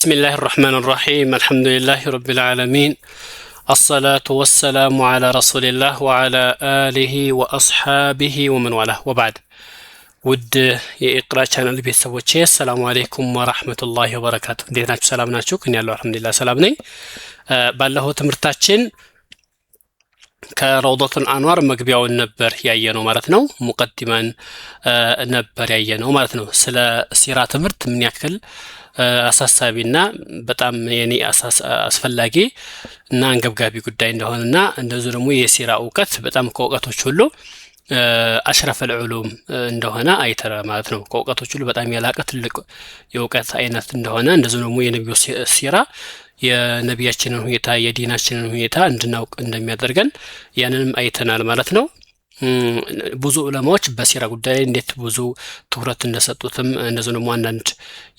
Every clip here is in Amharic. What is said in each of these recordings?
بسم الله الرحمن الرحيم الحمد لله رب العالمين الصلاة والسلام على رسول الله وعلى آله وأصحابه ومن والاه وبعد ود የኢቅራ ቻናል ቤተሰቦቼ ሰላም አለይኩም ወራህመቱላሂ ወበረካቱ እንዴት ናችሁ ሰላም ናችሁ ከኔ ያለው አልহামዱሊላህ ሰላም ነኝ ባለፈው ትምህርታችን ከረውደቱል አንዋር መግቢያውን ነበር ያየነው ማለት ነው ሙቀዲማን ነበር ያየነው ማለት ነው ስለ ሲራ ትምህርት ምን ያክል አሳሳቢና በጣም የኔ አስፈላጊ እና አንገብጋቢ ጉዳይ እንደሆነና እንደዚሁ ደግሞ የሲራ ዕውቀት በጣም ከዕውቀቶች ሁሉ አሽረፈል ዑሉም እንደሆነ አይተራ ማለት ነው ከዕውቀቶች ሁሉ በጣም ያላቀ ትልቅ የዕውቀት አይነት እንደሆነ እንደዚሁ ደግሞ የነብዩ ሲራ የነቢያችንን ሁኔታ የዲናችንን ሁኔታ እንድናውቅ እንደሚያደርገን ያንንም አይተናል ማለት ነው ብዙ ዑለማዎች በሲራ ጉዳይ እንዴት ብዙ ትኩረት እንደሰጡትም እንደዚህ ነው አንዳንድ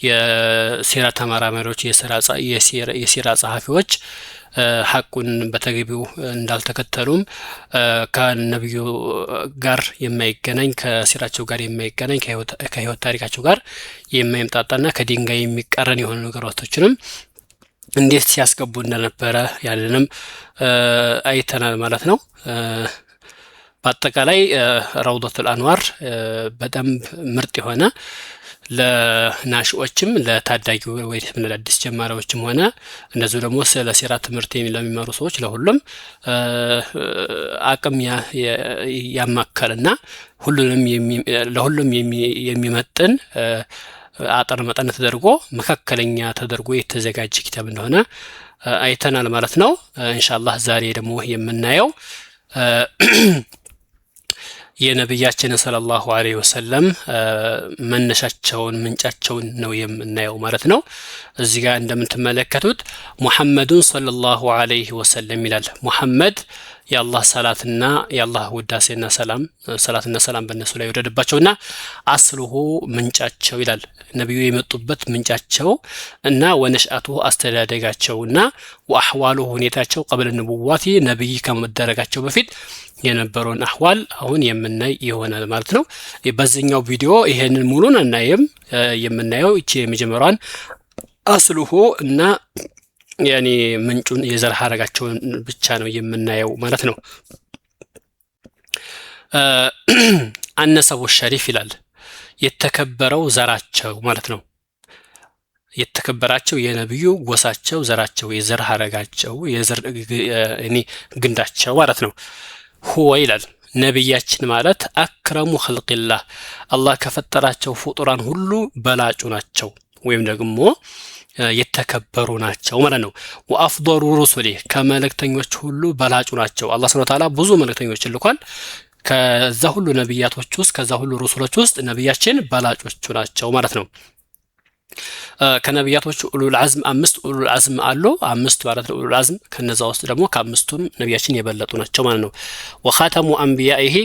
የሲራ ተመራማሪዎች የሲራ ጸሐፊዎች ሐቁን በተገቢው እንዳልተከተሉም ከነብዩ ጋር የማይገናኝ ከሲራቸው ጋር የማይገናኝ ከህይወት ታሪካቸው ጋር የማይምጣጣና ከዲንጋይ የሚቀረን የሆኑ ነገሮችንም እንዴት ሲያስገቡ እንደነበረ ያንንም አይተናል ማለት ነው በአጠቃላይ ረውደቱል አንዋር በጣም ምርጥ የሆነ ለናሽዎችም ለታዳጊ ወይስ ለአዲስ ጀማሪዎችም ሆነ እንደዚሁ ደግሞ ስለ ሲራ ትምህርት ለሚማሩ ሰዎች ለሁሉም አቅም ያማከለና ለሁሉም የሚመጥን አጠር መጠን ተደርጎ መካከለኛ ተደርጎ የተዘጋጀ ኪታብ እንደሆነ አይተናል ማለት ነው ኢንሻአላህ ዛሬ ደግሞ የምናየው የነብያችን ሰለላሁ ዐለይሂ ወሰለም መነሻቸውን ምንጫቸውን ነው የምናየው ማለት ነው እዚህ ጋር እንደምትመለከቱት ሙሐመዱን ሰለላሁ ዐለይሂ ወሰለም ይላል ሙሐመድ የአላህ ሰላትና የአላህ ውዳሴና ሰላትና ሰላም በእነሱ ላይ ይወረድባቸውና አስሉሁ ምንጫቸው ይላል ነብዩ የመጡበት ምንጫቸው እና ወነሽአቱ አስተዳደጋቸውና ወአህዋሉ ሁኔታቸው قبل النبوات ነብይ ከመደረጋቸው በፊት የነበረውን አህዋል አሁን የምናይ ይሆናል ማለት ነው በዚህኛው ቪዲዮ ይሄንን ሙሉን እናየም የምናየው እቺ የመጀመሪያውን አስሉሁ እና ያኒ ምንጩን የዘር ሐረጋቸውን ብቻ ነው የምናየው ማለት ነው አነሰቡ ሸሪፍ ይላል የተከበረው ዘራቸው ማለት ነው የተከበራቸው የነብዩ ጎሳቸው ዘራቸው የዘር ሐረጋቸው የዘር ግንዳቸው ማለት ነው ሁወ ይላል ነብያችን ማለት አክረሙ ኸልቅላህ አላህ ከፈጠራቸው ፍጡራን ሁሉ በላጩ ናቸው ወይም ደግሞ የተከበሩ ናቸው ማለት ነው ወአፍضሉ ሩሱሊ ከመለክተኞች ሁሉ በላጩ ናቸው አላህ Subhanahu Wa Ta'ala ብዙ መለክተኞች ልኳል ከዛ ሁሉ ነብያቶች ውስጥ ከዛ ሁሉ ሩሱሎች ውስጥ ነብያችን በላጮቹ ናቸው ማለት ነው ከነብያቶች ኡሉል አዝም አምስት ኡሉል አዝም አሉ አምስት ማለት ነው ኡሉል አዝም ከነዛ ውስጥ ደግሞ ከአምስቱም ነብያችን የበለጡ ናቸው ማለት ነው ወኻተሙ አንቢያኢሂ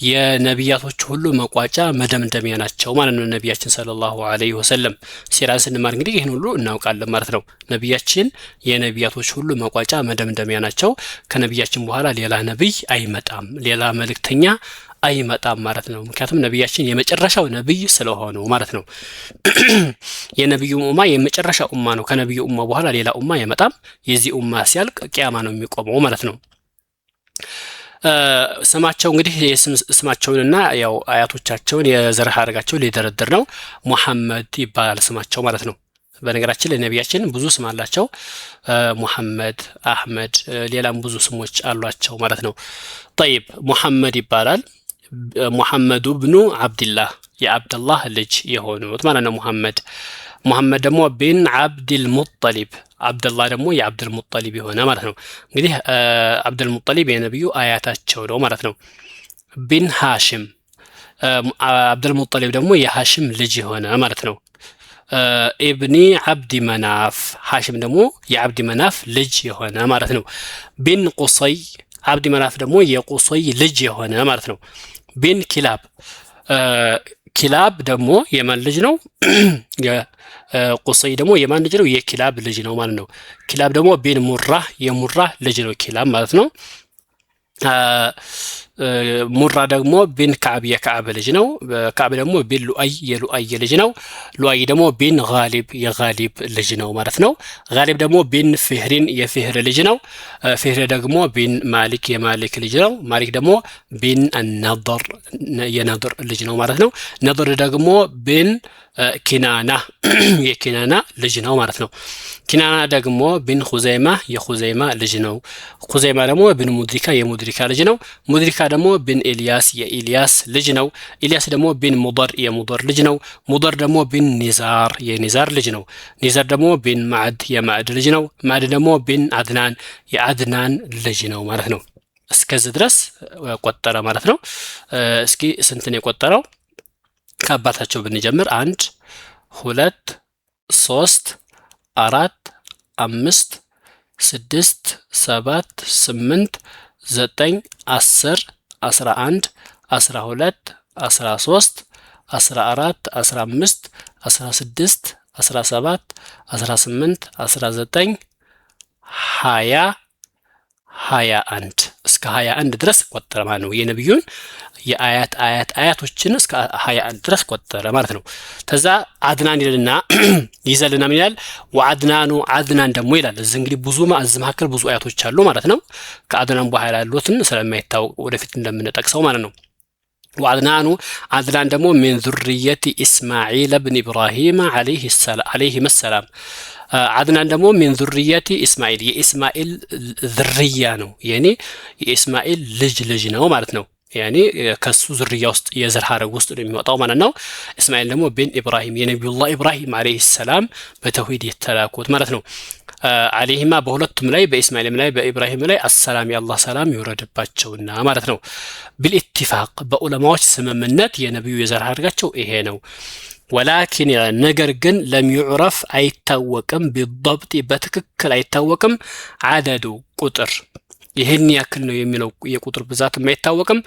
የነብያቶች ሁሉ መቋጫ መደምደሚያ ናቸው ማለት ነው ነብያችን ሰለላሁ ዐለይሂ ወሰለም ሲራን ስንማር እንግዲህ ይሄን ሁሉ እናውቃለን ማለት ነው ነብያችን የነብያቶች ሁሉ መቋጫ መደምደሚያ ናቸው ከነብያችን በኋላ ሌላ ነብይ አይመጣም ሌላ መልእክተኛ አይመጣም ማለት ነው ምክንያቱም ነብያችን የመጨረሻው ነብይ ስለሆኑ ማለት ነው የነብዩ ኡማ የመጨረሻው ኡማ ነው ከነብዩ ኡማ በኋላ ሌላ ኡማ አይመጣም የዚህ ኡማ ሲያልቅ ቂያማ ነው የሚቆመው ማለት ነው ስማቸው እንግዲህ ስማቸውንና ያው አያቶቻቸውን የዘር ሐረጋቸው ሊደረደር ነው ሙሐመድ ይባላል ስማቸው ማለት ነው በነገራችን ለነብያችን ብዙ ስም አላቸው ሙሐመድ አህመድ ሌላም ብዙ ስሞች አሏቸው ማለት ነው طيب ሙሐመድ ይባላል ሙሐመድ ኢብኑ አብዱላህ የአብዱላህ ልጅ የሆኑት ማለት ነው ሙሐመድ ደግሞ ቢን አብዱል ሙጠሊብ አብዱላህ ደግሞ የአብዱል ሙጠሊብ የሆነ ማለት ነው እንግዲህ አብዱል ሙጠሊብ የነብዩ አያታቸው ነው ማለት ነው ቢን ሃሽም አብዱል ሙጠሊብ ደግሞ የሃሽም ልጅ የሆነ ማለት ነው ኢብኒ አብዲ መናፍ ሃሽም ደግሞ የአብዲ መናፍ ልጅ የሆነ ማለት ነው ቢን ቁሰይ አብዲ መናፍ ደግሞ የቁሰይ ልጅ የሆነ ማለት ነው ቢን ኪላብ ደግሞ የማን ልጅ ነው ቁሰይ ደግሞ የማን ልጅ ነው የኪላብ ልጅ ነው ማለት ነው ኪላብ ደግሞ ቢን ሙራ የሙራ ልጅ ነው ኪላብ ማለት ነው ሙራ ደግሞ ቢን ከዓብ የከዓብ ልጅ ነው። ከዓብ ደግሞ ቢን ሉአይ የሉአይ ልጅ ነው። ሉአይ ደግሞ ቢን ጋሊብ የጋሊብ ልጅ ነው ማለት ነው። ጋሊብ ደግሞ ቢን ፊህሪን የፊህር ልጅ ነው። ፊህር ደግሞ ቢን ማሊክ የማሊክ ልጅ ነው። ማሊክ ደግሞ ቢን ነድር የነድር ልጅ ነው ማለት ነው። ነድር ደግሞ ቢን ኪናና የኪናና ልጅ ነው ማለት ነው። ኪናና ደግሞ ቢን ኹዘይማ የኹዘይማ ልጅ ነው። ኹዘይማ ደግሞ ቢን ሙድሪካ የሙድሪካ ልጅ ነው። ሙድሪካ ደግሞ ቢን ኢልያስ የኢልያስ ልጅ ነው። ኢልያስ ደግሞ ቢን ሙደር የሙደር ልጅ ነው። ሙደር ደግሞ ቢን ኒዛር የኒዛር ልጅ ነው። ኒዛር ደግሞ ቢን ማዕድ የማዕድ ልጅ ነው። ማዕድ ደግሞ ቢን አድናን የአድናን ልጅ ነው ማለት ነው። እስከዚህ ድረስ ቆጠረ ማለት ነው። እስኪ ስንት ነው የቆጠረው? ከአባታቸው ብንጀምር 1 2 3 4 5 6 7 8 9 10 11 12 13 14 15 16 17 18 19 20 21 እስከ 21 ድረስ ቆጠረ ማለት ነው። የነብዩን የአያቶችን እስከ 21 ድረስ ቆጠረ ማለት ነው። ተዛ አድናን ይልና ይዘልና ምን ይላል? ወአድናኑ አድናን ደግሞ ይላል። እዚህ እንግዲህ ብዙ መካከል ብዙ አያቶች አሉ ማለት ነው። ከአድናን በኋላ ያሉትን ስለማይታወቅ ወደፊት እንደምንጠቅሰው ማለት ነው። وعدنان عدنان دمو من ذرية إسماعيل بن إبراهيم عليه السلام عدنان دمو من ذرية إسماعيل إسماعيل ذرية نو يعني إسماعيل لج نو معناتنو يعني كسو ذرية وسط يزر حارق وسط የሚወጣው ማለት ነው። إسماعيل دمو بن إبراهيم يعني نبي الله إبراهيم عليه السلام በተውሂድ የተላኩት ማለት ነው። عليهما በሁለቱም ላይ በኢስማኤልም ላይ በኢብራሂም ላይ አሰላም የአላህ ሰላም ይወረድባቸውና ማለት ነው። بالاتفاق በዑለማዎች ስምምነት የነብዩ የዘር ሐረጋቸው ይሄ ነው። ወላኪን ነገር ግን ለም يعرف አይታወቅም بالضبط በትክክል አይታወቅም አደዱ ቁጥር ይሄን ያክል ነው የሚለው የቁጥር ብዛት አይታወቅም።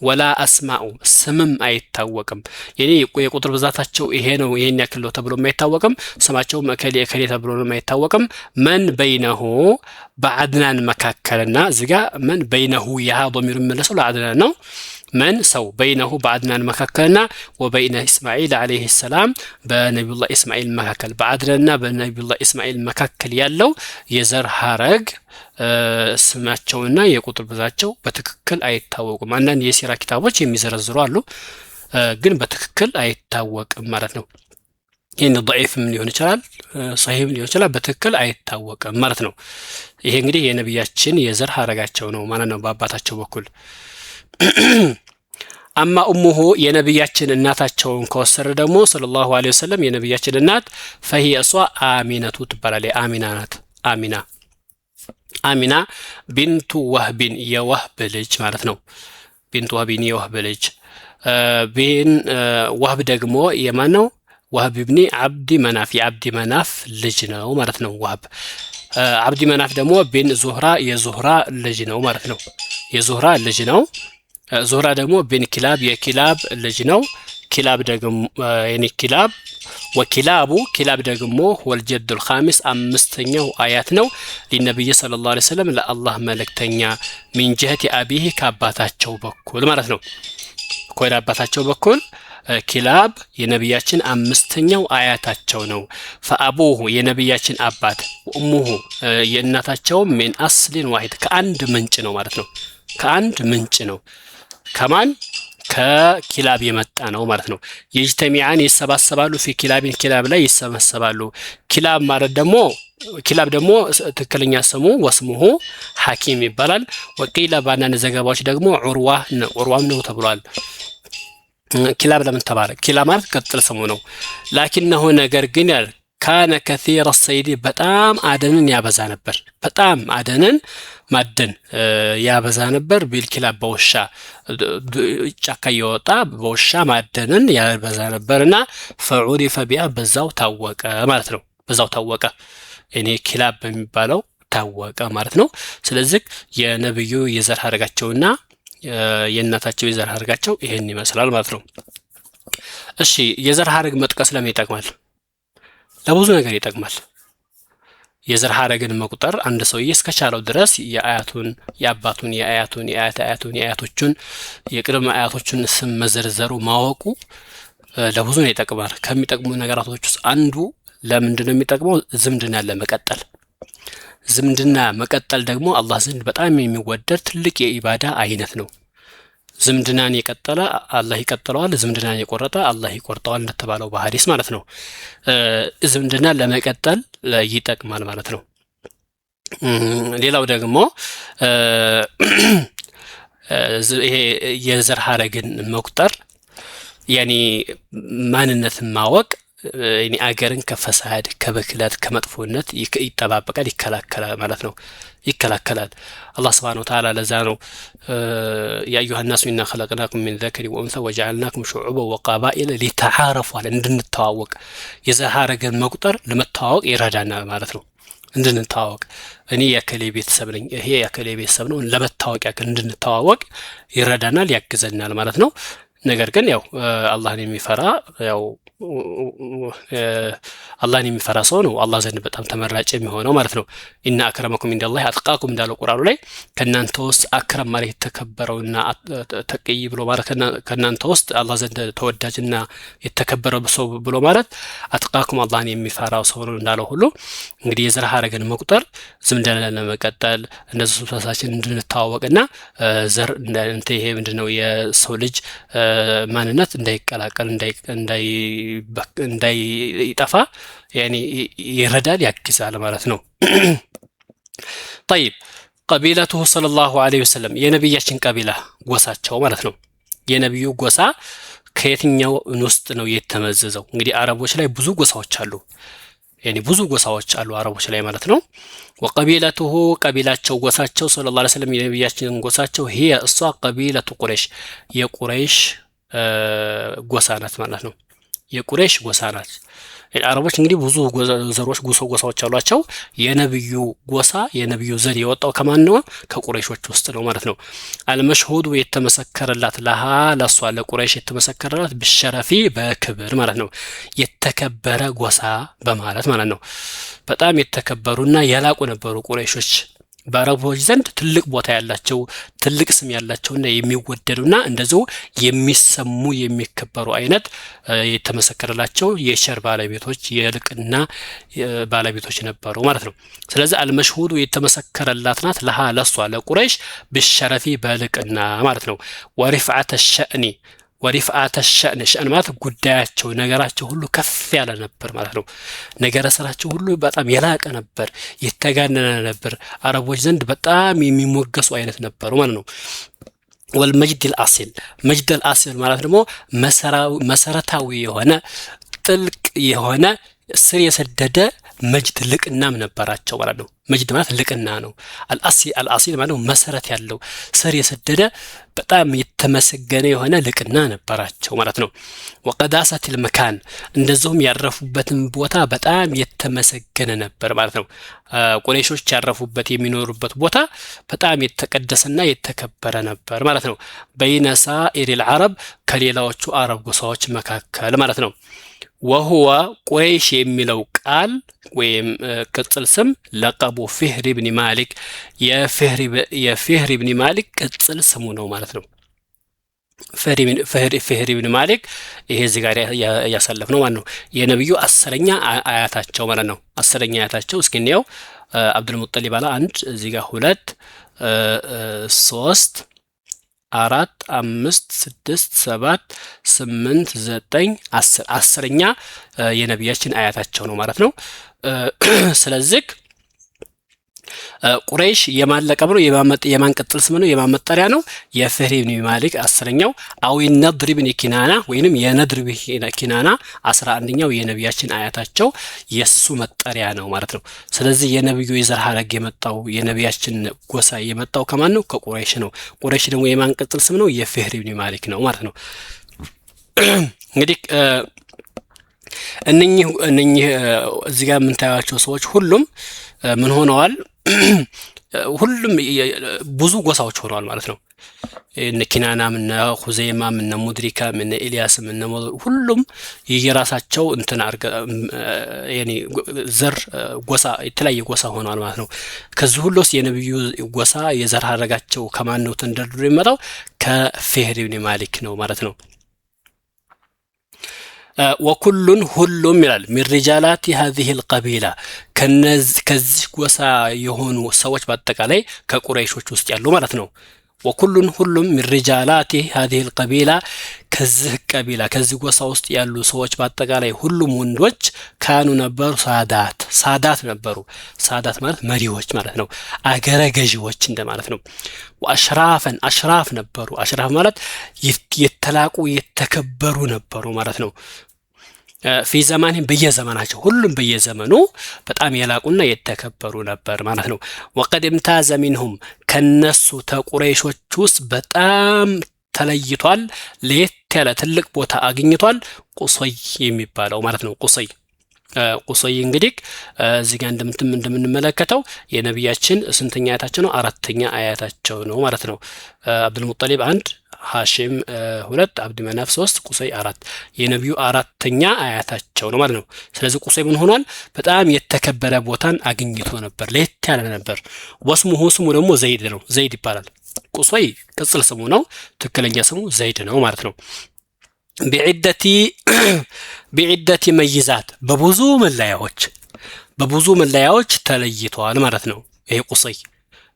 ወላ አስማኡ ስምም አይታወቅም። የኔ የቁጥር ብዛታቸው ይሄ ነው ይሄን ያክል ነው ተብሎ አይታወቅም። ስማቸው መከሌ ተብሎ አይታወቅም። መን በይነሁ በአድናን መካከልና ዝጋ መን በይነሁ ያ ضمير መለሰው ለአድናን ነው። من ሰው በይነሁ በአድናን መካከልና ወበይነ እስማኤል አለይሂ ሰላም በነብዩላህ እስማኤል መካከል በአድናንና በነብዩላህ እስማኤል መካከል ያለው የዘር ሐረግ ስማቸውና የቁጥር ብዛቸው በትክክል አይታወቁም። አንዳንድ የሲራ ኪታቦች የሚዘረዝሩ አሉ፣ ግን በትክክል አይታወቅም ማለት ነው። ይሄን ضعيفም ሊሆን ይችላል صحيحም ሊሆን ይችላል፣ በትክክል አይታወቅም ማለት ነው። ይሄ እንግዲህ የነብያችን የዘር ሐረጋቸው ነው ማለት ነው በአባታቸው በኩል። አማ ኡሙሁ የነብያችን እናታቸውን ከወሰረ ደግሞ ሰለላሁ ዐለይሂ ወሰለም የነብያችን እናት فهي እሷ አሚናቱ ትባላለች። አሚና ናት። አሚና ቢንቱ ወህቢን የወህብ ልጅ ማለት ነው። ቢንቱ ወህቢን የወህብ ልጅ ቢን ወህብ ደግሞ የማን ነው? ወህብ ኢብኒ አብዲ መናፍ የአብዲ መናፍ ልጅ ነው ማለት ነው። ወህብ አብዲ መናፍ ደግሞ ቢን ዙህራ የዙህራ ልጅ ነው ማለት ነው። የዙህራ ልጅ ነው። ዙህራ ደግሞ ቢን ኪላብ የኪላብ ልጅ ነው። ኪላብ ደግሞ የኔ ኪላብ ኪላብ ደግሞ ወልጀዱል ኻሚስ አምስተኛው አያት ነው። ለነብዩ ሰለላሁ ዐለይሂ ወሰለም ለአላህ መልእክተኛ ሚን ጀህቲ አቢሂ ከአባታቸው በኩል ማለት ነው። ከአባታቸው በኩል ኪላብ የነብያችን አምስተኛው አያታቸው ነው። ፈአቡሁ የነብያችን አባት ኡሙሁ የእናታቸው ሚን አስሊን ዋሂድ ከአንድ ምንጭ ነው ማለት ነው። ከአንድ ምንጭ ነው። ከማን? ከኪላብ የመጣ ነው ማለት ነው። የጅተሚዓን ይሰባሰባሉ ፊ ኪላቢን ኪላብ ላይ ይሰበሰባሉ። ኪላብ ማለት ደግሞ ትክክለኛ ስሙ ወስሙሁ ሐኪም ይባላል። ወቂላ በአንዳንድ ዘገባዎች ደግሞ ዑርዋም ነው ተብሏል። ኪላብ ለምን ተባለ? ኪላብ ማለት ቅጥል ስሙ ነው። ላኪንነሁ ነገር ግን ካነ ከሲረ ሰይድ በጣም አደንን ያበዛ ነበር። በጣም አደንን ማደን ያበዛ ነበር። ቢልኪላብ በውሻ ጫካ የወጣ በውሻ ማደንን ያበዛ ነበርና ፈዑሪፈ ቢያ በዛው ታወቀ ማለት ነው። በዛው ታወቀ እኔ ኪላብ በሚባለው ታወቀ ማለት ነው። ስለዚህ የነብዩ የዘር ሐረጋቸውና የእናታቸው የዘር ሐረጋቸው ይሄን ይመስላል ማለት ነው። እሺ የዘር ሐረግ መጥቀስ ለምን ይጠቅማል? ለብዙ ነገር ይጠቅማል። የዘር ሐረግን መቁጠር አንድ ሰውዬ እስከቻለው ድረስ የአያቱን የአባቱን የአያቱን የአያቶቹን የቅድመ አያቶቹን ስም መዘርዘሩ ማወቁ ለብዙ ነው ይጠቅማል። ከሚጠቅሙ ነገራቶች ውስጥ አንዱ ለምንድነው የሚጠቅመው? ዝምድና ለመቀጠል። ዝምድና መቀጠል ደግሞ አላህ ዘንድ በጣም የሚወደድ ትልቅ የኢባዳ አይነት ነው። ዝምድናን የቀጠለ አላህ ይቀጥለዋል፣ ዝምድናን የቆረጠ አላህ ይቆርጠዋል እንደተባለው በሐዲስ ማለት ነው። ዝምድና ለመቀጠል ይጠቅማል ማለት ነው። ሌላው ደግሞ ይሄ የዘር ሐረግን መቁጠር ያኒ ማንነትን ማወቅ ያኒ አገርን ከፈሳድ ከበክለት ከመጥፎነት ይጠባበቃል ይከላከላል ማለት ነው። ይከላከላል አላህ Subhanahu Wa Ta'ala ለዛ ነው ያ አዩሃ الناس إنا خلقناكم من ذكر وأنثى وجعلناكم شعوبا وقبائل لتعارفوا እንድንተዋወቅ የዘር ሐረግን መቁጠር ለመተዋወቅ ይረዳናል ማለት ነው። እንድንተዋወቅ እኔ የከሌ ቤተሰብ ነኝ ይሄ የከሌ ቤተሰብ ነው ለመተዋወቅ ያክል እንድንተዋወቅ ይረዳናል ያግዘናል ማለት ነው። ነገር ግን ያው አላህን የሚፈራ ያው አላህን የሚፈራ ሰው ነው አላህ ዘንድ በጣም ተመራጭ የሚሆነው ማለት ነው። ኢነ አክረመኩም ኢንደላሂ አጥቃኩም እንዳለው ቁርአኑ ላይ ከናንተ ውስጥ አክረም ማለት የተከበረውና ተቀይ ብሎ ማለት ከናንተ ውስጥ አላህ ዘንድ ተወዳጅና የተከበረው ሰው ብሎ ማለት አጥቃኩም አላህን የሚፈራው ሰው ነው እንዳለው ሁሉ እንግዲህ የዘር ሐረግን መቁጠር ዝምድና ለመቀጠል እንደዚህ ሱሳችን እንድንተዋወቅና ዘር እንደ ይሄ ምንድነው የሰው ልጅ ማንነት እንዳይቀላቀል እንዳይጠፋ ያኒ ይረዳል ያግዛል ማለት ነው። طيب قبيلته صلى الله عليه وسلم የነብያችን ቀቢላ ጎሳቸው ማለት ነው። የነብዩ ጎሳ ከየትኛው ውስጥ ነው የተመዘዘው? እንግዲህ አረቦች ላይ ብዙ ጎሳዎች አሉ። ያኒ ብዙ ጎሳዎች አሉ አረቦች ላይ ማለት ነው። وقبيلته ቀቢላቸው ጎሳቸው ሰለላሁ ዐለይሂ ወሰለም የነብያችን ጎሳቸው هي እሷ ቀቢለቱ ቁረይሽ የቁረይሽ ጎሳ ናት ማለት ነው። የቁረይሽ ጎሳ ናት። አረቦች እንግዲህ ብዙ ዘሮች ጎሳዎች አሏቸው። የነብዩ ጎሳ የነብዩ ዘር የወጣው ከማን ነው? ከቁረይሾች ውስጥ ነው ማለት ነው። አልመሽሁዱ የተመሰከረላት ለሃ ለሷ ለቁረይሽ የተመሰከረላት በሸረፊ በክብር ማለት ነው። የተከበረ ጎሳ በማለት ማለት ነው። በጣም የተከበሩና ያላቁ ነበሩ ቁረይሾች በአረቦች ዘንድ ትልቅ ቦታ ያላቸው ትልቅ ስም ያላቸውና የሚወደዱና እንደዚሁ የሚሰሙ የሚከበሩ አይነት የተመሰከረላቸው የሸር ባለቤቶች የልቅና ባለቤቶች ነበሩ ማለት ነው። ስለዚህ አልመሽሁዱ የተመሰከረላት ናት ለሃ ለሷ ለቁረይሽ በሸረፊ በልቅና ማለት ነው። ወሪፍዓተ ሸእኒ ወሪፍዓተ ሸእን ሸእን ማለት ጉዳያቸው ነገራቸው ሁሉ ከፍ ያለ ነበር ማለት ነው። ነገረ ስራቸው ሁሉ በጣም የላቀ ነበር የተጋነነ ነበር። አረቦች ዘንድ በጣም የሚሞገሱ አይነት ነበሩ ማለት ነው። ወልመጅድ አልአሲል መጅድ አልአሲል ማለት ደግሞ መሰረታዊ የሆነ ጥልቅ የሆነ ስር የሰደደ መጅድ ልቅናም ነበራቸው ማለት ነው። መጅድ ማለት ልቅና ነው። አልአሲል ማለት ነው መሰረት ያለው ስር የሰደደ በጣም የተመሰገነ የሆነ ልቅና ነበራቸው ማለት ነው። ወቀዳሰቲል መካን እንደዚሁም ያረፉበትን ቦታ በጣም የተመሰገነ ነበር ማለት ነው። ቁረይሾች ያረፉበት የሚኖሩበት ቦታ በጣም የተቀደሰና የተከበረ ነበር ማለት ነው። በይነሳ ኢሪል አረብ ከሌላዎቹ አረብ ጎሳዎች መካከል ማለት ነው። وهو ቁረይሽ የሚለው ቃል ወይም ቅጽል ስም ለቀቡ ፊህር ኢብኑ ማሊክ የፊህር ኢብኑ ማሊክ ቅጽል ስሙ ነው ማለት ነው። ፊህር ኢብኑ ማሊክ ይሄ እዚህ ጋር ያሳለፍ ነው ማለት ነው። የነብዩ አስረኛ አያታቸው ማለት ነው። አስረኛ አያታቸው እስኪ እንየው። አብዱል ሙጠሊብ አለ 1 እዚህ ጋር 2 3 4 5 6 7 8 9 10 አስረኛ የነብያችን አያታቸው ነው ማለት ነው። ስለዚህ ቁረይሽ የማለቀብ ነው የማን ቅጽል ስም ነው የማመጠሪያ ነው። የፊህር ኢብኑ ማሊክ አስረኛው አው ነድር ኢብኑ ኪናና ወይንም የነድር ኢብኑ ኪናና 11ኛው የነብያችን አያታቸው የሱ መጠሪያ ነው ማለት ነው። ስለዚህ የነብዩ የዘር ሐረግ የመጣው የነብያችን ጎሳ የመጣው ከማን ነው? ከቁረይሽ ነው። ቁረይሽ ደግሞ የማን ቅጽል ስም ነው? የፊህር ኢብኑ ማሊክ ነው ማለት ነው። እንግዲህ እነኚህ እዚህ ጋር የምንታያቸው ሰዎች ሁሉም ምን ሆነዋል? ሁሉም ብዙ ጎሳዎች ሆነዋል ማለት ነው። እነ ኪናናም እነ ሁዘይማም እነ ሙድሪካም እነ ኢልያስም እነ ሁሉም የራሳቸው እንትን ያኒ ዘር ጎሳ የተለያየ ጎሳ ሆነዋል ማለት ነው። ከዚህ ሁሉ ውስጥ የነብዩ ጎሳ የዘር ሐረጋቸው ከማን ነው ተንደርድሮ የሚመጣው? ከፊህር ኢብኑ ማሊክ ነው ማለት ነው። ወኩሉን ሁሉም ይላል ሚን ሪጃላቲ هذه القبيلة ከዚህ ጎሳ የሆኑ ሰዎች በአጠቃላይ ከቁረይሾች ውስጥ ያሉ ማለት ነው። ወኩሉን ሁሉም ሚን ሪጃላቲ هذه القبيلة ከዚህ ቀቢላ ከዚህ ጎሳ ውስጥ ያሉ ሰዎች በአጠቃላይ ሁሉም ወንዶች ካኑ ነበሩ ሳዳት ነበሩ። ሳዳት ማለት መሪዎች ማለት ነው። አገረ ገዢዎች እንደማለት ነው። አሽራፍ ነበሩ። አሽራፍ ማለት የተላቁ የተከበሩ ነበሩ ማለት ነው። ፊ ዘማንም በየዘመናቸው ሁሉም በየዘመኑ በጣም የላቁና የተከበሩ ነበር ማለት ነው። ወቀድ امتاز منهم ከነሱ ተቁረይሾች ውስጥ በጣም ተለይቷል፣ ለየት ያለ ትልቅ ቦታ አግኝቷል ቁሰይ የሚባለው ማለት ነው። ቁሰይ እንግዲህ እዚህ ጋር እንደምንመለከተው የነብያችን ስንተኛ አያታቸው ነው? አራተኛ አያታቸው ነው ማለት ነው። አብዱል ሙጠሊብ 1 ሃሺም 2 አብድ መናፍ 3 ቁሰይ 4 የነብዩ አራተኛ አያታቸው ነው ማለት ነው። ስለዚህ ቁሰይ ምን ሆኗል? በጣም የተከበረ ቦታን አግኝቶ ነበር፣ ለየት ያለ ነበር። ስሙ ደግሞ ዘይድ ነው። ዘይድ ይባላል። ቁሰይ ቅጽል ስሙ ነው፣ ትክክለኛ ስሙ ዘይድ ነው ማለት ነው። ቢዒደቲ መይዛት በብዙ መለያዎች ተለይቷል ማለት ነው። ይሄ ቁሰይ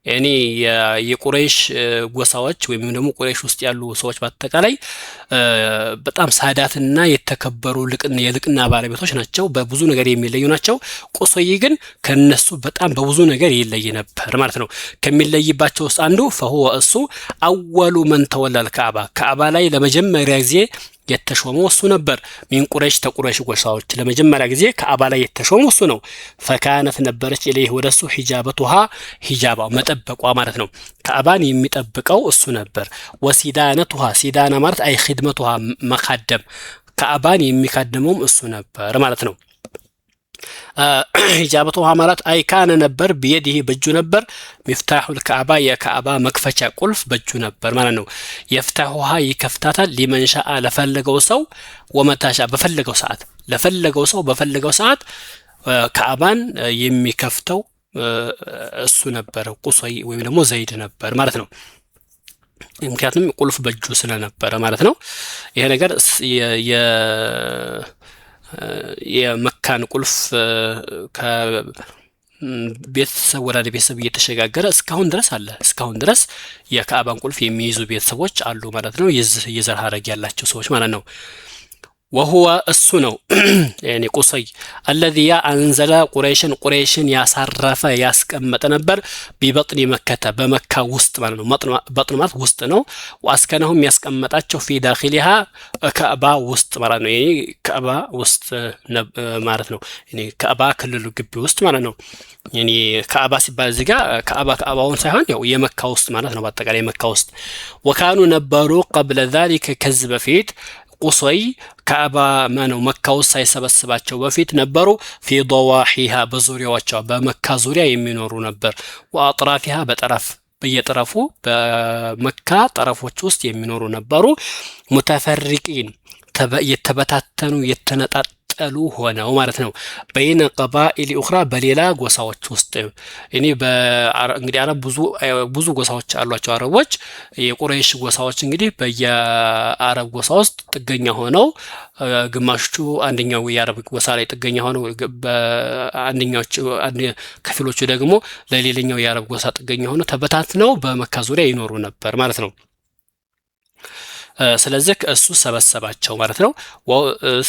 ያኒ የቁረይሽ ጎሳዎች ወይም ደግሞ ቁረይሽ ውስጥ ያሉ ሰዎች በአጠቃላይ በጣም ሳዳትና የተከበሩ የልቅና ባለቤቶች ናቸው። በብዙ ነገር የሚለዩ ናቸው። ቁሰይ ግን ከነሱ በጣም በብዙ ነገር ይለይ ነበር ማለት ነው። ከሚለይባቸው ውስጥ አንዱ فهو እሱ አወሉ መን ተወላል ከአባ ላይ ለመጀመሪያ ጊዜ የተሾመው እሱ ነበር። ሚን ቁረይሽ ተቁረይሽ ጎሳዎች ለመጀመሪያ ጊዜ ከአባ ላይ የተሾመው እሱ ነው። ፈካነት ነበረች ኢለይህ ወደሱ ሂጃባው መጠበቋ ማለት ነው። ከአባን የሚጠብቀው እሱ ነበር። ወሲዳነቱሃ ሲዳና ማለት አይ ኺድመቱሃ መካደም ከአባን የሚካደመውም እሱ ነበር ማለት ነው። ሂጃበቱሃ ማለት አይካነ ነበር በየዲህ በእጁ ነበር። ሚፍታሁል ከአባ የከአባ መክፈቻ ቁልፍ በእጁ ነበር ማለት ነው። የፍታሁሃ ይከፍታታል ሊመንሻ ለፈለገው ሰው ወመታሻ በፈለገው ሰዓት ከአባን የሚከፍተው እሱ ነበር። ቁሰይ ወይም ደግሞ ዘይድ ነበር ማለት ነው። ምክንያቱም ቁልፍ በእጁ ስለነበረ ማለት ነው። ይሄ ነገር የመካን ቁልፍ ከቤተሰብ ወደ ቤተሰብ እየተሸጋገረ እስካሁን ድረስ የካዕባን ቁልፍ የሚይዙ ቤተሰቦች አሉ ማለት ነው። የዘር ሐረግ ያላቸው ሰዎች ማለት ነው። وهو እሱ ነው يعني ቁሰይ الذي انزل ቁረይሽን ያሳረፈ ያስቀመጠ ነበር ቢበጥኒ መከተ በመካ ውስጥ ማለት ነው። በጥን ማለት ውስጥ ነው። ዋስከነሁም ያስቀመጣቸው في داخلها ከአባ ውስጥ ማለት ነው። يعني ከአባ ውስጥ ማለት ነው። يعني ከአባ ክልሉ ግቢ ውስጥ ማለት ነው። يعني ከአባ ሲባል እዚህ ጋር ከአባውን ሳይሆን ያው የመካ ውስጥ ማለት ነው። በአጠቃላይ የመካ ውስጥ ወካኑ ነበሩ قبل ذلك ከዚህ በፊት ቁሰይ ከአባ ማነው መካ ውስጥ ሳይሰበስባቸው በፊት ነበሩ። ፊ ضواحيها በዙሪያዎቿ በመካ ዙሪያ የሚኖሩ ነበር። ወአጥራፊها በየጠረፉ በመካ ጠረፎች ውስጥ የሚኖሩ ነበሩ። ሙተፈሪቂን የተበታተኑ የተነጣጠሉ ሆነው ማለት ነው። በይነ ቀባኢል ኡኽራ በሌላ ጎሳዎች ውስጥ እኔ እንግዲህ አረብ ብዙ ጎሳዎች አሏቸው አረቦች። የቁረይሽ ጎሳዎች እንግዲህ በየአረብ ጎሳ ውስጥ ጥገኛ ሆነው ግማሾቹ አንደኛው የአረብ ጎሳ ላይ ጥገኛ ሆነው ከፊሎቹ ደግሞ ለሌላኛው የአረብ ጎሳ ጥገኛ ሆነው ተበታትነው በመካ ዙሪያ ይኖሩ ነበር ማለት ነው። ስለዚህ እሱ ሰበሰባቸው ማለት ነው።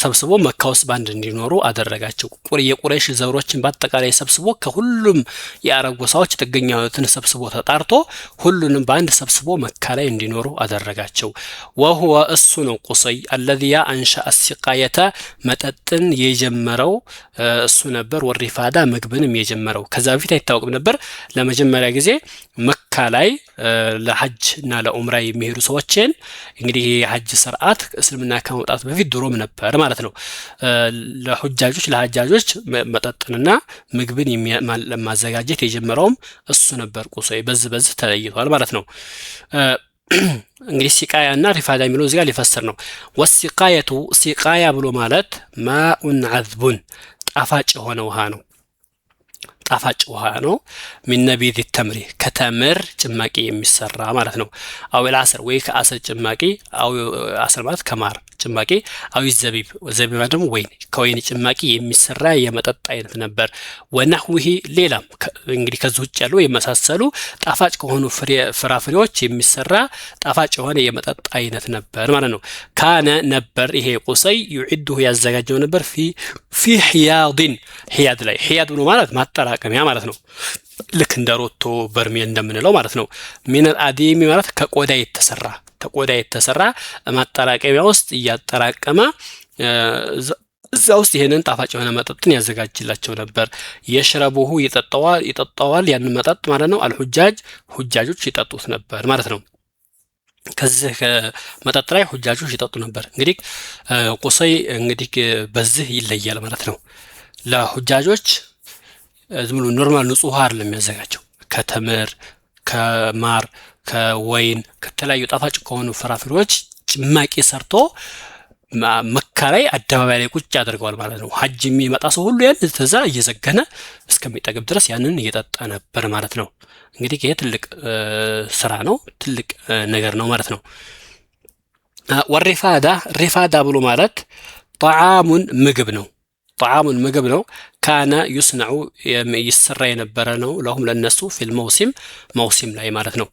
ሰብስቦ መካ ውስጥ ባንድ እንዲኖሩ አደረጋቸው። የቁረይሽ ዘሮችን በአጠቃላይ ሰብስቦ ከሁሉም የአረብ ጎሳዎች ጥገኛዎችን ሰብስቦ ተጣርቶ ሁሉንም ባንድ ሰብስቦ መካ ላይ እንዲኖሩ አደረጋቸው። وهو እሱ ነው ቁሰይ الذي انشأ السقاية መጠጥን የጀመረው እሱ ነበር። ወሪፋዳ ምግብንም የጀመረው ከዛ በፊት አይታወቅም ነበር። ለመጀመሪያ ጊዜ መካ መካ ላይ ለሐጅ እና ለኡምራ የሚሄዱ ሰዎችን እንግዲህ የሐጅ ስርዓት እስልምና ከመውጣቱ በፊት ድሮም ነበር ማለት ነው። ለሐጃጆች መጠጥንና ምግብን ማዘጋጀት የጀመረውም እሱ ነበር። ቁሰይ በዚህ ተለይቷል ማለት ነው። እንግዲህ ሲቃያና ሪፋዳ የሚለው እዚህ ጋር ሊፈስር ነው። ወሲቃየቱ ሲቃያ ብሎ ማለት ማኡን ዐዝቡን ጣፋጭ የሆነ ውሃ ነው። ጣፋጭ ውሃ ነው። ሚን ነቢድ ተምሪ ከተምር ጭማቂ የሚሰራ ማለት ነው። አው العسل ወይ ከአሰር ጭማቂ አው አሰር ማለት ከማር ጭማቂ አው ዘቢብ ማለት ደግሞ ወይን ከወይን ጭማቂ የሚሰራ የመጠጥ አይነት ነበር። ወነህዊሂ ሌላም እንግዲህ ከዚህ ውጭ ያለው የመሳሰሉ ጣፋጭ ከሆኑ ፍራፍሬዎች የሚሰራ ጣፋጭ የሆነ የመጠጥ አይነት ነበር ማለት ነው። ካነ ነበር ይሄ ቁሰይ يعده ያዘጋጀው ነበር ፊ ሒያድ ላይ ሒያድ ብሎ ማለት ማጠራቀሚያ ማለት ነው። ልክ እንደ ሮቶ በርሜል እንደምንለው ማለት ነው። ሚነል አዲሚ ማለት ከቆዳ የተሰራ ማጠራቀሚያ ውስጥ እያጠራቀመ እዛ ውስጥ ይሄንን ጣፋጭ የሆነ መጠጥን ያዘጋጅላቸው ነበር። የሽረቡሁ ይጠጣዋል ያን መጠጥ ማለት ነው። ሁጃጆች ይጠጡት ነበር ማለት ነው። ከዚህ መጠጥ ላይ ሁጃጆች ይጠጡ ነበር። እንግዲህ ቁሰይ እንግዲህ በዚህ ይለያል ማለት ነው። ለሁጃጆች ዝም ብሎ ኖርማል ንጹህ ውሃ አይደለም የሚያዘጋጀው። ከተምር፣ ከማር፣ ከወይን ከተለያዩ ጣፋጭ ከሆኑ ፍራፍሬዎች ጭማቂ ሰርቶ መካ ላይ አደባባይ ላይ ቁጭ ያደርገዋል ማለት ነው። ሐጅ የሚመጣ ሰው ሁሉ ያን ተዛ እየዘገነ እስከሚጠግብ ድረስ ያንን እየጠጣ ነበር ማለት ነው። እንግዲህ ይሄ ትልቅ ስራ ነው፣ ትልቅ ነገር ነው ማለት ነው። ወሪፋዳ ብሎ ማለት ጣዓሙን ምግብ ነው። ካነ ዩስነዑ ይሰራ የነበረ ነው። ለሁም ለነሱ ፊል መውሲም ላይ ማለት ነው።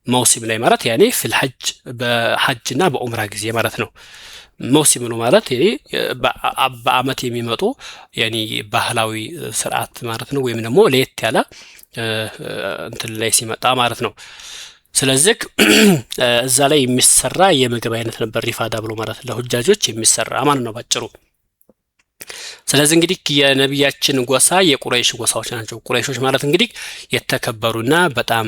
መውሲም ላይ ማለት ያኔ ፊል ሐጅ በሐጅና በኡምራ ጊዜ ማለት ነው። መውሲም ነው ማለት ያኔ በአመት የሚመጡ ያኔ ባህላዊ ስርዓት ማለት ነው። ወይም ደግሞ ለየት ያለ እንትን ላይ ሲመጣ ማለት ነው። ስለዚህ እዛ ላይ የሚሰራ የምግብ አይነት ነበር ሪፋዳ ብሎ ማለት ለሁጃጆች የሚሰራ ማለት ነው ባጭሩ። ስለዚህ እንግዲህ የነቢያችን ጎሳ የቁረይሽ ጎሳዎች ናቸው። ቁረይሾች ማለት እንግዲህ የተከበሩና በጣም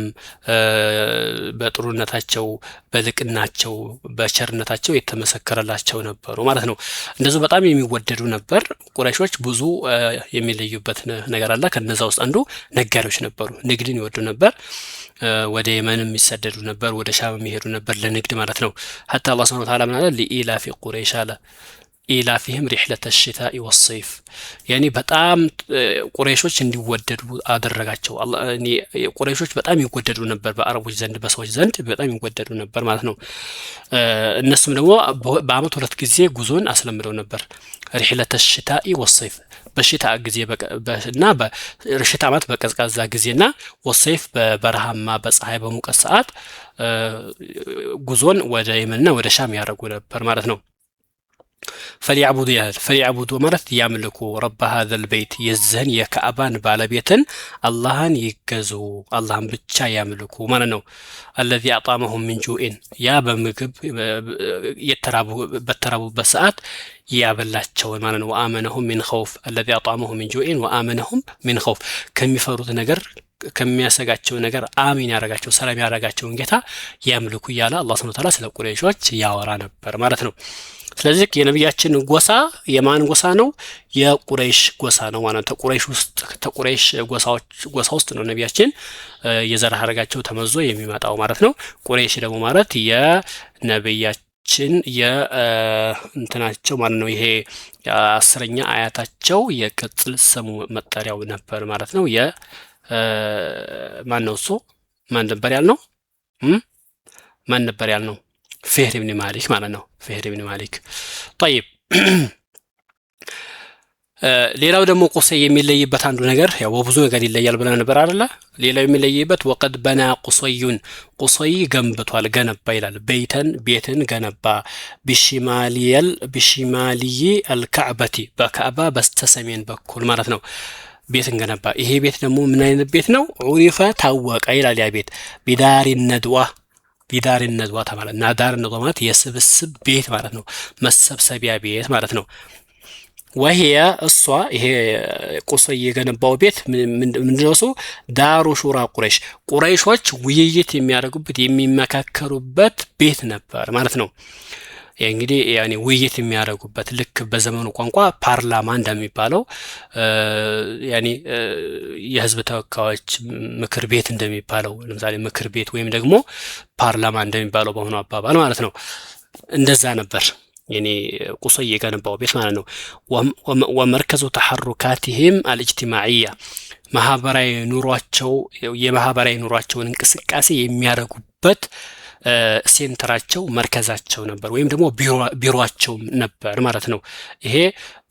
በጥሩነታቸው፣ በልቅናቸው፣ በቸርነታቸው የተመሰከረላቸው ነበሩ ማለት ነው። እንደዚሁ በጣም የሚወደዱ ነበር። ቁረይሾች ብዙ የሚለዩበት ነገር አለ። ከነዛ ውስጥ አንዱ ነጋዴዎች ነበሩ። ንግድን ይወዱ ነበር። ወደ የመንም ይሰደዱ ነበር፣ ወደ ሻም የሚሄዱ ነበር ለንግድ ማለት ነው። ሐታ አላህ ሱብሓነሁ ወተዓላ ምን አለ? ሊኢላፊ ቁረይሽ አለ ኢላፊህም ሪሕለተ ሽታኢ ወሰይፍ ያኔ በጣም ቁረይሾች እንዲወደዱ አደረጋቸው። ቁረይሾች በጣም ይወደዱ ነበር በአረቦች ዘንድ፣ በሰዎች ዘንድ በጣም ይወደዱ ነበር ማለት ነው። እነሱም ደግሞ በአመት 2 ጊዜ ጉዞን አስለምደው ነበር። ሪሕለተ ሽታኢ ወሰይፍ በሽታ ጊዜ እና በሽታ ማለት በቀዝቃዛ ጊዜና ወሰይፍ በበረሃማ በፀሐይ በሙቀት ሰዓት ጉዞን ወደ የመንና ወደ ሻም ያደርጉ ነበር ማለት ነው። ፈሊዕቡዱ ማለት ያምልኩ ረባ ሀዘል በይት የዝህን የካዕባን ባለቤትን አላህን ይገዙ፣ አላህን ብቻ ያምልኩ ማለት ነው። አለዚ አጣመሁም ሚን ጁኢን ያ በምግብ በተራቡበት ሰዓት ያበላቸውን ማለት ነው። ወአመነሁም ሚን ኸውፍ አለዚ አጣመሁም ሚን ጁኢን ወአመነሁም ሚን ኸውፍ ከሚፈሩት ነገር ከሚያሰጋቸው ነገር አሚን ያረጋቸው ሰላም ያረጋቸውን ጌታ ያምልኩ እያለ አላህ ሱብሓነሁ ወተዓላ ስለ ቁረይሾች ያወራ ነበር ማለት ነው። ስለዚህ የነቢያችን ጎሳ የማን ጎሳ ነው? የቁረይሽ ጎሳ ነው ማለት ነው። ተቁረይሽ ጎሳ ውስጥ ነው ነቢያችን የዘር ሐረጋቸው ተመዞ የሚመጣው ማለት ነው። ቁረይሽ ደግሞ ማለት የነቢያችን የእንትናቸው ማለት ነው። ይሄ 10ኛ አያታቸው የቅጽል ስሙ መጠሪያው ነበር ማለት ነው። ማን ነው እሱ? ማን ነበር ያልነው? ፊህር ኢብኑ ማሊክ ማለት ነው። ፊህር ኢብኑ ማሊክ طيب ሌላው ደግሞ ቁሰይ የሚለይበት አንዱ ነገር ያው በብዙ ነገር ይለያል ብለን ነበር አይደለ? ሌላው የሚለይበት ወቀድ በና ቁሰዩን ቁሰይ ገንብቷል ገነባ ይላል። ቤትን ገነባ ቢሽማሊይ አልካዕበቲ በካዕባ በስተሰሜን በኩል ማለት ነው። ቤትን ገነባ። ይሄ ቤት ደግሞ ምን አይነት ቤት ነው? ዑሪፈ ታወቀ ይላል። ያ ቤት ቢዳሪ ነድዋ ተባለ። ናዳር ነድዋ ማለት የስብስብ ቤት ማለት ነው። መሰብሰቢያ ቤት ማለት ነው። ወህየ እሷ ይሄ ቁሰይ የገነባው ቤት ምንድነው? እሱ ዳሩ ሹራ ቁረይሽ ቁረይሾች ውይይት የሚያደርጉበት የሚመካከሩበት ቤት ነበር ማለት ነው። እንግዲህ ያኔ ውይይት የሚያደርጉበት ልክ በዘመኑ ቋንቋ ፓርላማ እንደሚባለው ያኔ የህዝብ ተወካዮች ምክር ቤት እንደሚባለው ለምሳሌ ምክር ቤት ወይም ደግሞ ፓርላማ እንደሚባለው በሆነ አባባል ማለት ነው። እንደዛ ነበር የኔ ቁሰይ የገነባው ቤት ማለት ነው። ወመርከዙ ተሐሩካቲሂም አልእጅቲማዕያ ማህበራዊ ኑሯቸው የማህበራዊ ኑሯቸውን እንቅስቃሴ የሚያደርጉበት ሴንተራቸው መርከዛቸው ነበር ወይም ደግሞ ቢሮአቸው ነበር ማለት ነው። ይሄ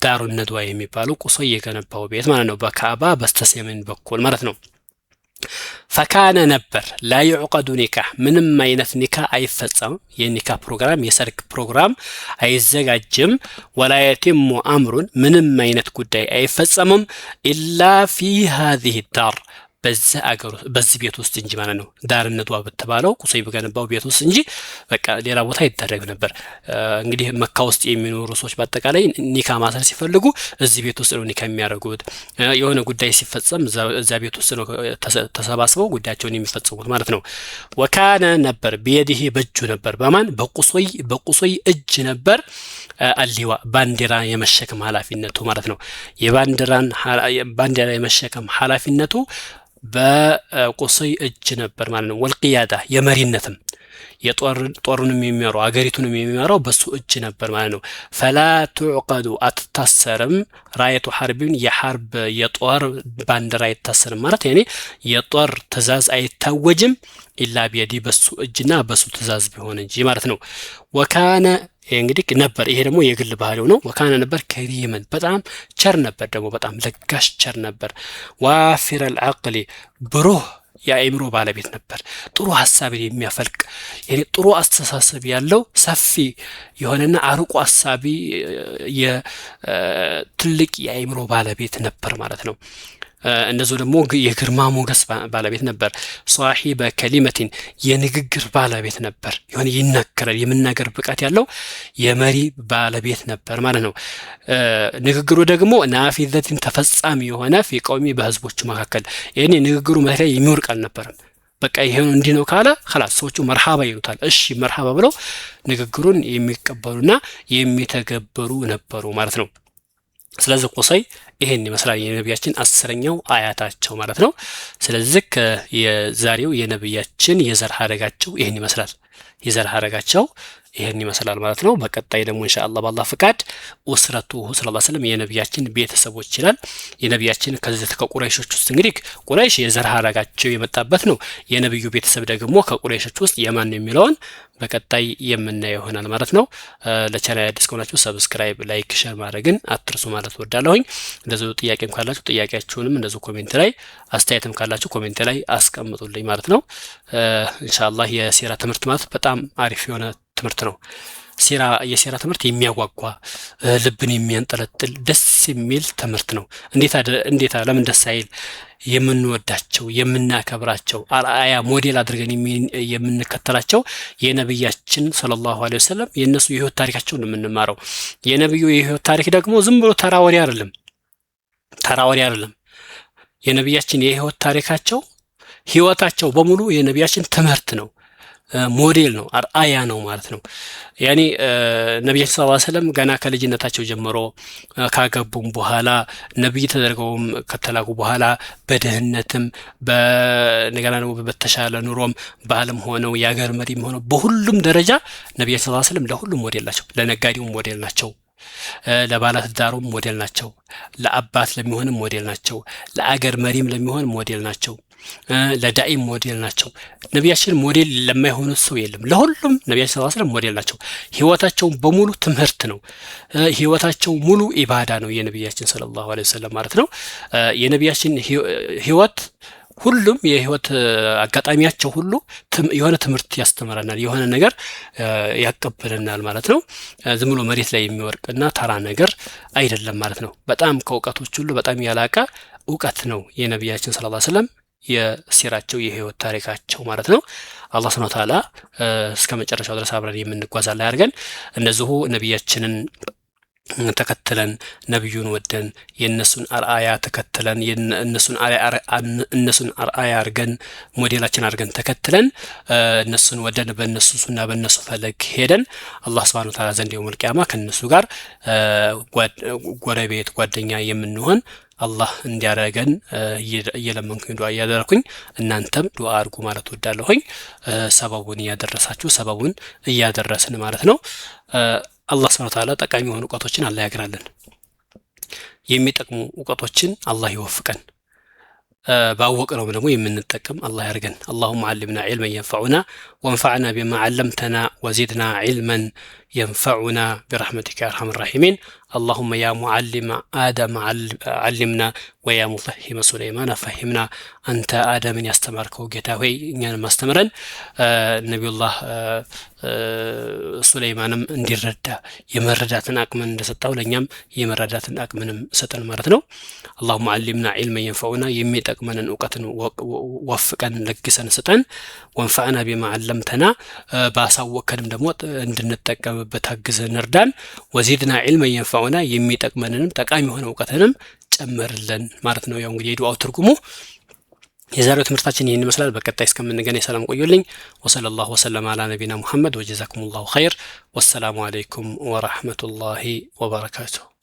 ዳሩ ነድዋ የሚባለው ቁሰይ የገነባው ቤት ማለት ነው። በካዕባ በስተሰሜን በኩል ማለት ነው። ፈካነ ነበር ላ ዩዕቀዱ ኒካህ ምንም አይነት ኒካ አይፈጸምም። የኒካ ፕሮግራም የሰርግ ፕሮግራም አይዘጋጅም። ወላ የቲሙ አምሩን ምንም አይነት ጉዳይ አይፈጸምም። ኢላ ፊ ሃዚህ ዳር በዚህ ቤት ውስጥ እንጂ ማለት ነው። ዳርነቷ በተባለው ቁሰይ በገነባው ቤት ውስጥ እንጂ በቃ ሌላ ቦታ ይደረግ ነበር። እንግዲህ መካ ውስጥ የሚኖሩ ሰዎች በአጠቃላይ ኒካ ማሰር ሲፈልጉ እዚህ ቤት ውስጥ ነው ኒካ የሚያደርጉት። የሆነ ጉዳይ ሲፈጸም እዛ ቤት ውስጥ ነው ተሰባስበው ጉዳያቸውን የሚፈጽሙት ማለት ነው። ወካነ ነበር በየዲህ በእጁ ነበር በማን በቁሰይ እጅ ነበር አሊዋ ባንዲራ የመሸከም ኃላፊነቱ ማለት ነው። ባንዲራ የመሸከም ኃላፊነቱ በቁሰይ እጅ ነበር ማለት ነው። ወልቂያዳ የመሪነትም የጦሩንም የሚመራው አገሪቱንም የሚመራው በሱ እጅ ነበር ማለት ነው። ፈላ ትዕቀዱ አትታሰርም ራየቱ ሐርቢን የሐርብ የጦር ባንዲራ አይታሰርም ማለት ያኔ የጦር ትእዛዝ አይታወጅም ኢላ ቢየዲ በሱ እጅና በሱ ትእዛዝ ቢሆን እንጂ ማለት ነው። ወካነ እንግዲህ ነበር ይሄ ደግሞ የግል ባህሪው ነው። ወካነ ነበር ከሪመን በጣም ቸር ነበር ደግሞ በጣም ለጋሽ ቸር ነበር። ዋፊረል ዐቅሊ ብሩህ የአእምሮ ባለቤት ነበር። ጥሩ ሐሳብን የሚያፈልቅ ያኔ ጥሩ አስተሳሰብ ያለው ሰፊ የሆነና አርቆ ሐሳቢ የትልቅ የአእምሮ ባለቤት ነበር ማለት ነው። እንደዚሁ ደግሞ የግርማ ሞገስ ባለቤት ነበር። ሷሂበ ከሊመቲን የንግግር ባለቤት ነበር። የሆነ ይናገራል የመናገር ብቃት ያለው የመሪ ባለቤት ነበር ማለት ነው። ንግግሩ ደግሞ ናፊዘቲን ተፈጻሚ የሆነ ፊ ቀውሚ በህዝቦቹ መካከል ይሄኔ ንግግሩ ማለት የሚወርቅ አልነበረም። በቃ ይሄን እንዲህ ነው ካለ خلاص ሰዎቹ መርሃባ ይሉታል። እሺ መርሃባ ብለው ንግግሩን የሚቀበሉና የሚተገበሩ ነበሩ ማለት ነው። ስለዚህ ቁሰይ ይሄን ይመስላል የነብያችን 10ኛው አያታቸው ማለት ነው። ስለዚህ የዛሬው የነብያችን የዘር ሐረጋቸው ይሄን ይመስላል። የዘር ሐረጋቸው ይሄን ይመስላል ማለት ነው። በቀጣይ ደግሞ ኢንሻአላህ በአላህ ፍቃድ ኡስረቱ ሰለላሁ ዐለይሂ ወሰለም የነብያችን ቤተሰቦች ይላል። የነብያችን ከዚህ ከቁረይሾች ውስጥ እንግዲህ ቁረይሽ የዘር ሐረጋቸው የመጣበት ነው። የነብዩ ቤተሰብ ደግሞ ከቁረይሾች ውስጥ የማን ነው የሚለውን በቀጣይ የምናየው ይሆናል ማለት ነው። ለቻናል አዲስ ከሆናችሁ ሰብስክራይብ፣ ላይክ፣ ሼር ማድረግን አትርሱ ማለት ወዳለሁኝ። እንደዚሁ ጥያቄም ካላችሁ ጥያቄያችሁንም እንደዚሁ ኮሜንት ላይ አስተያየትም ካላችሁ ኮሜንት ላይ አስቀምጡልኝ ማለት ነው። ኢንሻአላህ የሲራ ትምህርት ማለት በጣም አሪፍ የሆነ ትምህርት ነው። የሲራ ትምህርት የሚያጓጓ ልብን የሚያንጠለጥል ደስ የሚል ትምህርት ነው። እንዴት ለምን ደስ አይል? የምንወዳቸው የምናከብራቸው አርአያ ሞዴል አድርገን የምንከተላቸው የነብያችን ሰለላሁ ዐለይሂ ወሰለም የነሱ የህይወት ታሪካቸውን ነው የምንማረው። የነብዩ የህይወት ታሪክ ደግሞ ዝም ብሎ ተራ ወሬ አይደለም። የነብያችን የህይወት ታሪካቸው ህይወታቸው በሙሉ የነብያችን ትምህርት ነው። ሞዴል ነው አርአያ ነው ማለት ነው። ያኔ ነብዩ ሰለላሁ ዐለይሂ ወሰለም ገና ከልጅነታቸው ጀምሮ ካገቡም በኋላ ነብይ ተደርገውም ከተላኩ በኋላ በደህንነትም በነገና ነው በተሻለ ኑሮም ባለም ሆነው የአገር መሪም ሆነው በሁሉም ደረጃ ነብዩ ሰለላሁ ዐለይሂ ወሰለም ለሁሉም ሞዴል ናቸው። ለነጋዴውም ሞዴል ናቸው። ለባለትዳሩም ሞዴል ናቸው። ለአባት ለሚሆንም ሞዴል ናቸው። ለአገር መሪም ለሚሆን ሞዴል ናቸው። ለዳኢም ሞዴል ናቸው። ነብያችን ሞዴል ለማይሆኑት ሰው የለም። ለሁሉም ነብያችን ሰለላሁ ዐለይሂ ወሰለም ሞዴል ናቸው። ህይወታቸው በሙሉ ትምህርት ነው። ህይወታቸው ሙሉ ኢባዳ ነው የነብያችን ሰለላሁ ዐለይሂ ወሰለም ማለት ነው። የነብያችን ህይወት ሁሉም የህይወት አጋጣሚያቸው ሁሉ የሆነ ትምህርት ያስተምረናል፣ የሆነ ነገር ያቀብለናል ማለት ነው። ዝም ብሎ መሬት ላይ የሚወርቅና ተራ ነገር አይደለም ማለት ነው። በጣም ከእውቀቶች ሁሉ በጣም ያላቀ እውቀት ነው የነብያችን ሰለላሁ ዐለይሂ ወሰለም የሲራቸው የህይወት ታሪካቸው ማለት ነው። አላህ ሱብሓነሁ ወተዓላ እስከ መጨረሻው ድረስ አብረን የምንጓዝ አላህ ያድርገን። እነዚሁ ነብያችንን ተከትለን ነብዩን ወደን የነሱን አርአያ ተከትለን እነሱን አርአያ አርገን ሞዴላችን አርገን ተከትለን እነሱን ወደን በእነሱ ሱና በእነሱ ፈለግ ሄደን አላህ Subhanahu Wa Ta'ala ዘንድ የውመል ቂያማ ከነሱ ጋር ጎረቤት ጓደኛ የምንሆን አላህ እንዲያረገን እየለመንኩኝ ዱዓ እያደረኩኝ እናንተም ዱዓ አርጉ ማለት ወዳለሁኝ። ሰበቡን እያደረሳችሁ ሰበቡን እያደረስን ማለት ነው። አላህ Subhanahu Wa Ta'ala ጠቃሚ የሆኑ ዕውቀቶችን አላህ ያግራለን። የሚጠቅሙ ዕውቀቶችን አላህ ይወፍቀን። ባወቅነው ደግሞ የምንጠቀም አላህ ያርገን። اللهم علمنا علما ينفعنا وانفعنا بما علمتنا وزدنا علما ينفعنا برحمتك يا ارحم الراحمين. اللهم يا معلم آدم علمنا ويا مفهم سليمان فهمنا. أنت آدم ያስተማርከው ጌታ ሆይ እኛን ማስተምረን ነብዩላህ ሱለይማንም እንዲረዳ የመረዳትን አቅምን እንደሰጣው ለኛም የመረዳትን አቅምንም ሰጠን ማለት ነው። اللهم علمنا علما ينفعنا የሚጠቅመንን ዕውቀትን ወፍቀን ለግሰን ሰጠን። ወንፈዕና بما علمتنا ባሳወከንም ደግሞ እንድንጠቀምበት አግዘን እርዳን። ወዚድና علما ينفعنا የሚጠቅመንንም ጠቃሚ የሆነ ዕውቀትንም ጨመርልን ማለት ነው። ያው እንግዲህ የዱዓው ትርጉሙ የዛሬው ትምህርታችን ይህን ይመስላል። በቀጣይ እስከምንገናኝ ሰላም ቆዩልኝ። ወሰለላሁ ወሰለም አላ ነቢና ሙሐመድ ወጀዛኩሙላሁ ኸይር። ወሰላሙ አለይኩም ወራህመቱላሂ ወበረካቱሁ።